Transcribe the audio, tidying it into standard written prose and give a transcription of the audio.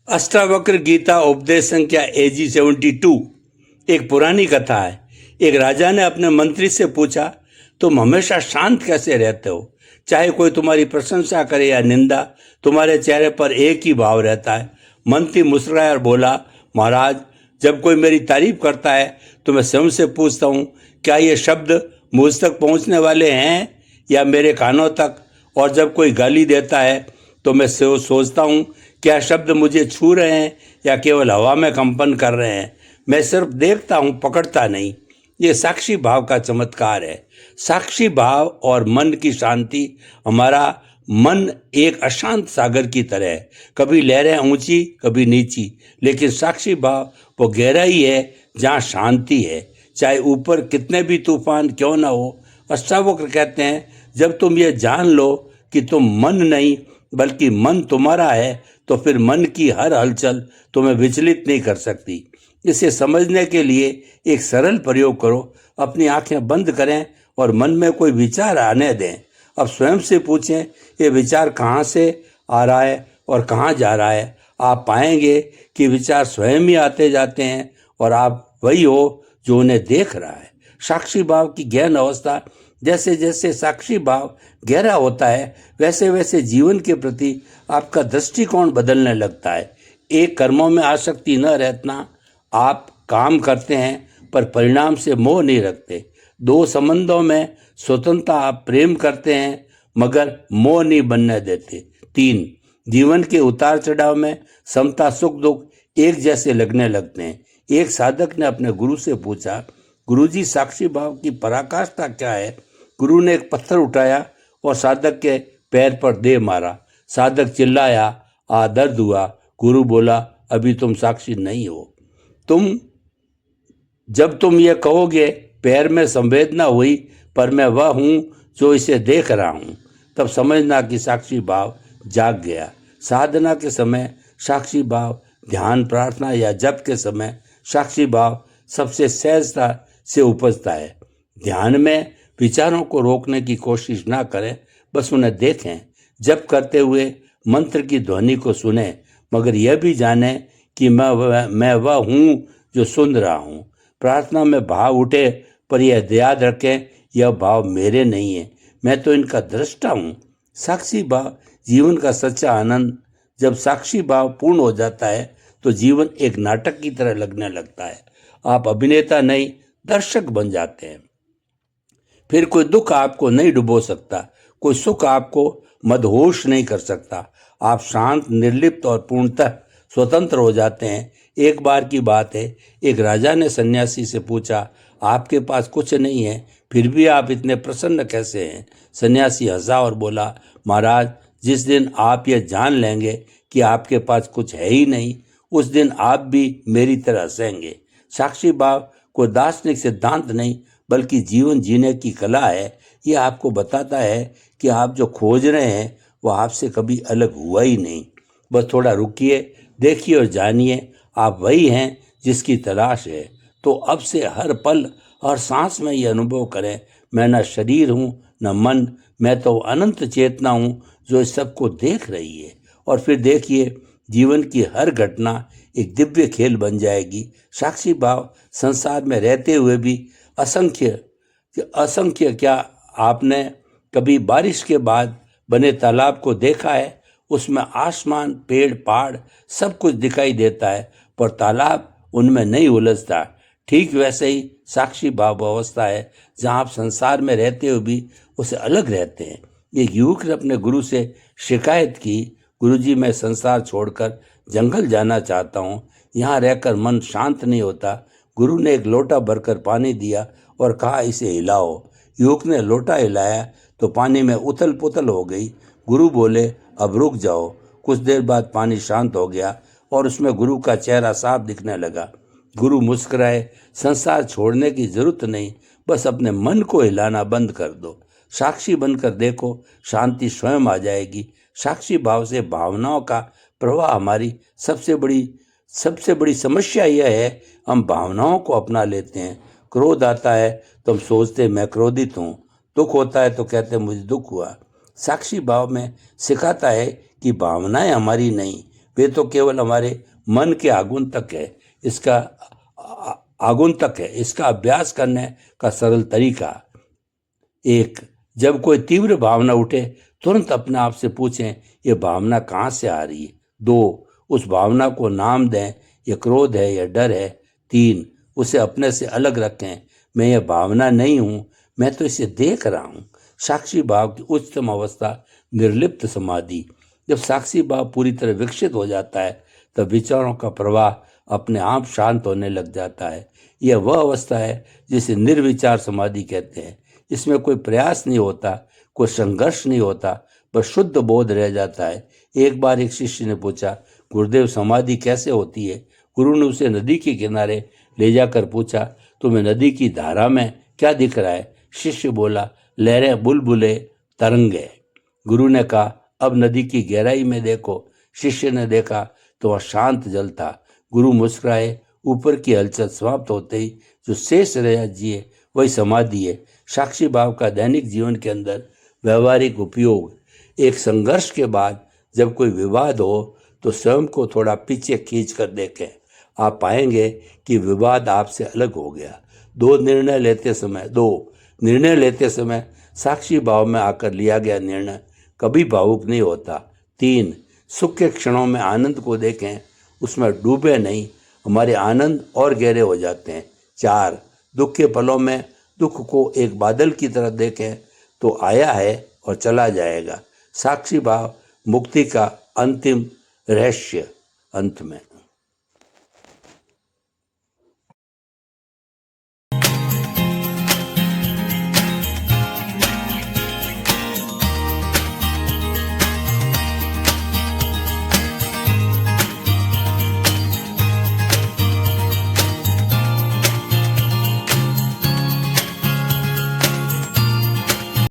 अष्टावक्र गीता उपदेश संख्या AG 72 एक पुरानी कथा है। एक राजा ने अपने मंत्री से पूछा, तुम हमेशा शांत कैसे रहते हो? चाहे कोई तुम्हारी प्रशंसा करे या निंदा, तुम्हारे चेहरे पर एक ही भाव रहता है। मंत्री मुस्कुराया और बोला, महाराज, जब कोई मेरी तारीफ करता है तो मैं स्वयं से पूछता हूँ, क्या ये शब्द मुझ तक पहुँचने वाले हैं या मेरे कानों तक? और जब कोई गाली देता है तो मैं सोचता हूँ, क्या शब्द मुझे छू रहे हैं या केवल हवा में कंपन कर रहे हैं? मैं सिर्फ देखता हूँ, पकड़ता नहीं। ये साक्षी भाव का चमत्कार है। साक्षी भाव और मन की शांति। हमारा मन एक अशांत सागर की तरह है, कभी लहरें ऊंची कभी नीची, लेकिन साक्षी भाव वो गहराई है जहाँ शांति है, चाहे ऊपर कितने भी तूफान क्यों ना हो। अष्टावक्र कहते हैं, जब तुम ये जान लो कि तुम मन नहीं बल्कि मन तुम्हारा है, तो फिर मन की हर हलचल तुम्हें विचलित नहीं कर सकती। इसे समझने के लिए एक सरल प्रयोग करो। अपनी आंखें बंद करें और मन में कोई विचार आने दें। अब स्वयं से पूछें, ये विचार कहाँ से आ रहा है और कहाँ जा रहा है? आप पाएंगे कि विचार स्वयं ही आते जाते हैं और आप वही हो जो उन्हें देख रहा है। साक्षी भाव की गहन अवस्था। जैसे जैसे साक्षी भाव गहरा होता है, वैसे वैसे जीवन के प्रति आपका दृष्टिकोण बदलने लगता है। एक कर्मों में आसक्ति न रहना। आप काम करते हैं पर परिणाम से मोह नहीं रखते। दो संबंधों में स्वतंत्रता। आप प्रेम करते हैं मगर मोह नहीं बनने देते। 3, जीवन के उतार चढ़ाव में समता। सुख दुख एक जैसे लगने लगते हैं। एक साधक ने अपने गुरु से पूछा, गुरुजी, साक्षी भाव की पराकाष्ठा क्या है? गुरु ने एक पत्थर उठाया और साधक के पैर पर दे मारा। साधक चिल्लाया, दर्द हुआ। गुरु बोला, अभी तुम साक्षी नहीं हो। जब तुम ये कहोगे, पैर में संवेदना हुई पर मैं वह हूँ जो इसे देख रहा हूँ, तब समझना कि साक्षी भाव जाग गया। साधना के समय साक्षी भाव, ध्यान, प्रार्थना या जप के समय साक्षी भाव सबसे सहजता से उपजता है। ध्यान में विचारों को रोकने की कोशिश ना करें, बस उन्हें देखें। जप करते हुए मंत्र की ध्वनि को सुने, मगर यह भी जाने कि मैं वह हूँ जो सुन रहा हूँ। प्रार्थना में भाव उठे पर यह याद रखें, यह भाव मेरे नहीं है, मैं तो इनका दृष्टा हूँ। साक्षी भाव जीवन का सच्चा आनंद। जब साक्षी भाव पूर्ण हो जाता है तो जीवन एक नाटक की तरह लगने लगता है। आप अभिनेता नहीं, दर्शक बन जाते हैं। फिर कोई दुख आपको नहीं डुबो सकता, कोई सुख आपको मदहोश नहीं कर सकता। आप शांत, निर्लिप्त और पूर्णतः स्वतंत्र हो जाते हैं। एक बार की बात है, एक राजा ने सन्यासी से पूछा, आपके पास कुछ नहीं है, फिर भी आप इतने प्रसन्न कैसे हैं? सन्यासी हंसा और बोला, महाराज, जिस दिन आप यह जान लेंगे कि आपके पास कुछ है ही नहीं, उस दिन आप भी मेरी तरह हंसेंगे। साक्षी भाव कोई दार्शनिक सिद्धांत नहीं बल्कि जीवन जीने की कला है। यह आपको बताता है कि आप जो खोज रहे हैं वो आपसे कभी अलग हुआ ही नहीं। बस थोड़ा रुकिए, देखिए और जानिए, आप वही हैं जिसकी तलाश है। तो अब से हर पल और सांस में ये अनुभव करें, मैं न शरीर हूँ न मन, मैं तो अनंत चेतना हूँ जो इस सब को देख रही है। और फिर देखिए, जीवन की हर घटना एक दिव्य खेल बन जाएगी। साक्षी भाव संसार में रहते हुए भी असंख्य क्या आपने कभी बारिश के बाद बने तालाब को देखा है? उसमें आसमान, पेड़, पहाड़ सब कुछ दिखाई देता है पर तालाब उनमें नहीं उलझता। ठीक वैसे ही साक्षी भाव अवस्था है जहाँ आप संसार में रहते हुए भी उसे अलग रहते हैं। एक युवक ने अपने गुरु से शिकायत की, गुरुजी, मैं संसार छोड़कर जंगल जाना चाहता हूँ, यहाँ रहकर मन शांत नहीं होता। गुरु ने एक लोटा भरकर पानी दिया और कहा, इसे हिलाओ। युवक ने लोटा हिलाया तो पानी में उथल पुथल हो गई। गुरु बोले, अब रुक जाओ। कुछ देर बाद पानी शांत हो गया और उसमें गुरु का चेहरा साफ दिखने लगा। गुरु मुस्कुराए, संसार छोड़ने की जरूरत नहीं, बस अपने मन को हिलाना बंद कर दो। साक्षी बनकर देखो, शांति स्वयं आ जाएगी। साक्षी भाव से भावनाओं का प्रवाह। हमारी सबसे बड़ी समस्या यह है, हम भावनाओं को अपना लेते हैं। क्रोध आता है तो हम सोचते मैं क्रोधित हूँ, दुख होता है तो कहते हैं मुझे दुख हुआ। साक्षी भाव में सिखाता है कि भावनाएं हमारी नहीं, वे तो केवल हमारे मन के आगुन्तक है। इसका अभ्यास करने का सरल तरीका: 1. जब कोई तीव्र भावना उठे तुरंत अपने आप से पूछें, ये भावना कहाँ से आ रही है। 2. उस भावना को नाम दें, ये क्रोध है या डर है। 3. उसे अपने से अलग रखें, मैं ये भावना नहीं हूँ, मैं तो इसे देख रहा हूँ। साक्षी भाव की उच्चतम अवस्था निर्लिप्त समाधि। जब साक्षी भाव पूरी तरह विकसित हो जाता है तब विचारों का प्रवाह अपने आप शांत होने लग जाता है। यह वह अवस्था है जिसे निर्विचार समाधि कहते हैं। इसमें कोई प्रयास नहीं होता, कोई संघर्ष नहीं होता, बस शुद्ध बोध रह जाता है। एक बार एक शिष्य ने पूछा, गुरुदेव समाधि कैसे होती है? गुरु ने उसे नदी के किनारे ले जाकर पूछा, तुम्हें नदी की धारा में क्या दिख रहा है? शिष्य बोला, लहरें, बुलबुले, तरंगे। गुरु ने कहा, अब नदी की गहराई में देखो। शिष्य ने देखा तो वह शांत जल था। गुरु मुस्कुराए। ऊपर की हलचल समाप्त होते ही जो शेष रह जिए वही समाधि है। साक्षी भाव का दैनिक जीवन के अंदर व्यवहारिक उपयोग: एक संघर्ष के बाद जब कोई विवाद हो तो स्वयं को थोड़ा पीछे खींच कर देखें, आप पाएंगे कि विवाद आपसे अलग हो गया। 2. निर्णय लेते समय साक्षी भाव में आकर लिया गया निर्णय कभी भावुक नहीं होता। 3. सुख के क्षणों में आनंद को देखें, उसमें डूबे नहीं, हमारे आनंद और गहरे हो जाते हैं। 4. दुख के पलों में दुख को एक बादल की तरह देखें तो आया है और चला जाएगा। साक्षी भाव मुक्ति का अंतिम रहस्य। अंत में